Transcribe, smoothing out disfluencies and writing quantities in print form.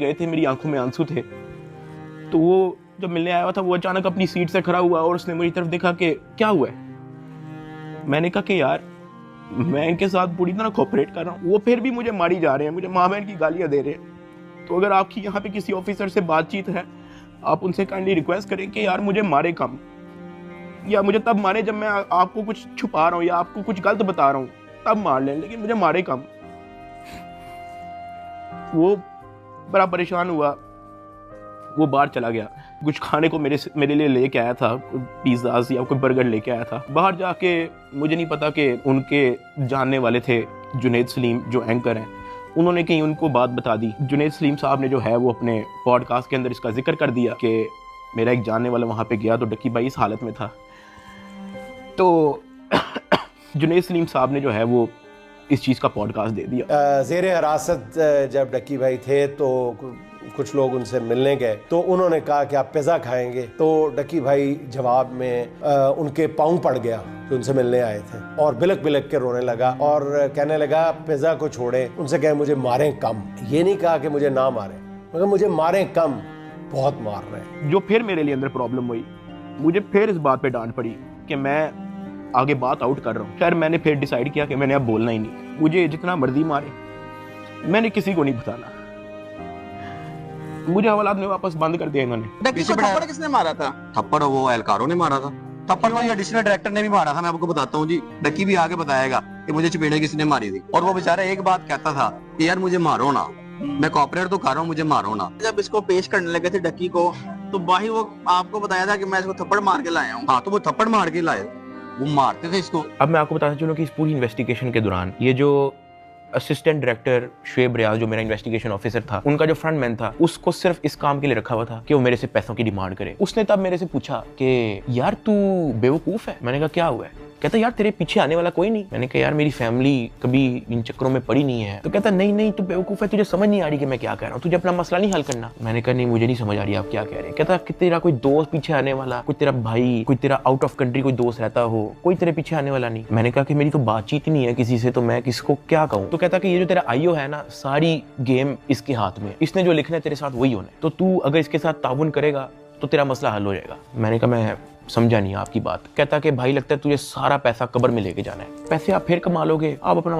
गए थे, मेरी आंखों में आंसू थे। तो वो जब मिलने आया था वो अचानक अपनी सीट से खड़ा हुआ और उसने मेरी तरफ देखा कि क्या हुआ है। मैंने कहा कि यार मैं इनके साथ पूरी तरह कोऑपरेट कर रहा हूँ, वो फिर भी मुझे मारी जा रहे हैं, मुझे माँ बहन की गालियाँ दे रहे हैं। तो अगर आपकी यहाँ पे किसी ऑफिसर से बातचीत है, आप उनसे काइंडली रिक्वेस्ट करें कि यार मुझे मारे कम, या मुझे तब मारे जब मैं आपको कुछ छुपा रहा हूँ या आपको कुछ गलत बता रहा हूँ, तब मार लें, लेकिन मुझे मारे कम। वो बड़ा परेशान हुआ, वो बाहर चला गया, कुछ खाने को मेरे लिए लेके आया था, पिज़्ज़ा या कोई बर्गर लेके आया था। बाहर जाके मुझे नहीं पता कि उनके जानने वाले थे जुनैद सलीम जो एंकर हैं, उन्होंने कहीं उनको बात बता दी। जुनैद सलीम साहब ने जो है वो अपने पॉडकास्ट के अंदर इसका जिक्र कर दिया कि मेरा एक जानने वाला वहाँ पे गया तो डक्की भाई इस हालत में था। तो जुनैद सलीम साहब ने जो है वो इस चीज़ का पॉडकास्ट दे दिया। ज़ेरे हिरासत जब डक्की भाई थे तो कुछ लोग उनसे मिलने गए तो उन्होंने कहा कि आप पिज़्ज़ा खाएंगे, तो डक्की भाई जवाब में उनके पाँव पड़ गया जो उनसे मिलने आए थे और बिलक बिलक के रोने लगा और कहने लगा पिज़्ज़ा को छोड़े, उनसे कहे मुझे मारें कम। ये नहीं कहा कि मुझे ना मारें, मगर मुझे मारें कम, बहुत मार रहे हैं। जो फिर मेरे लिए अंदर प्रॉब्लम हुई, मुझे फिर इस बात पे डांट पड़ी कि मैं आगे बात आउट कर रहा हूँ। खैर मैंने फिर डिसाइड किया कि मैंने अब बोलना ही नहीं, मुझे जितना मर्जी मारे, मैंने किसी को नहीं बताना। मुझे हवालात में वापस बंद कर दिया इन्होंने। थप्पड़ किसने मारा था? थप्पड़ वो एहलकारों ने मारा था। थप्पड़ तो एडिशनल डायरेक्टर ने भी मारा था, मैं आपको बताता हूँ जी। डक्की भी आगे बताएगा कि मुझे चपेड़े किसने मारी थी, और वो बेचारा एक बात कहता था कि यार मुझे मारो ना, मैं कॉपरेट तो कर रहा हूँ, मुझे मारो ना। जब इसको पेश करने लगे थे डक्की को, तो भाई वो आपको बताया था कि मैं इसको थप्पड़ मार के लाया हूँ। हाँ, तो वो थप्पड़ मार के लाए, वो मारते थे इसको। अब मैं आपको बताना चलूँ कि इस पूरी इन्वेस्टिगेशन के दौरान ये जो असिस्टेंट डायरेक्टर शुएब रियाज जो मेरा इन्वेस्टिगेशन ऑफिसर था, उनका जो फ्रंटमैन था, उसको सिर्फ इस काम के लिए रखा हुआ था कि वो मेरे से पैसों की डिमांड करे। उसने तब मेरे से पूछा कि यार तू बेवकूफ है। मैंने कहा क्या हुआ है? कहता यार तेरे पीछे आने वाला कोई नहीं। मैंने कहा यार मेरी फैमिली कभी इन चक्करों में पड़ी नहीं है। तो कहता नहीं नहीं तू बेवकूफ है, तुझे समझ नहीं आ रही कि मैं क्या कह रहा हूँ, तुझे अपना मसला नहीं हल करना। मैंने कहा नहीं मुझे नहीं समझ आ रही आप क्या कह रहे हैं। कहता कि तेरा कोई दोस्त पीछे आने वाला, कोई तेरा भाई, कोई तेरा आउट ऑफ कंट्री कोई दोस्त रहता हो, कोई तेरे पीछे आने वाला नहीं। मैंने कहा कि मेरी तो बातचीत ही नहीं है किसी से, तो मैं किसको क्या कहूँ। तो कहता कि ये जो तेरा आईओ है ना, सारी गेम इसके हाथ में, इसने जो लिखना है तेरे साथ वही होना है, तो तू अगर इसके साथ ताउन करेगा तो तेरा मसला हल हो जाएगा। मैंने कहा मैं समझा नहीं आपकी बात। कहता कि भाई लगता है तुझे सारा पैसा कब्र में लेके जाना है, पैसे आप फिर कमा लोगे, आप अपना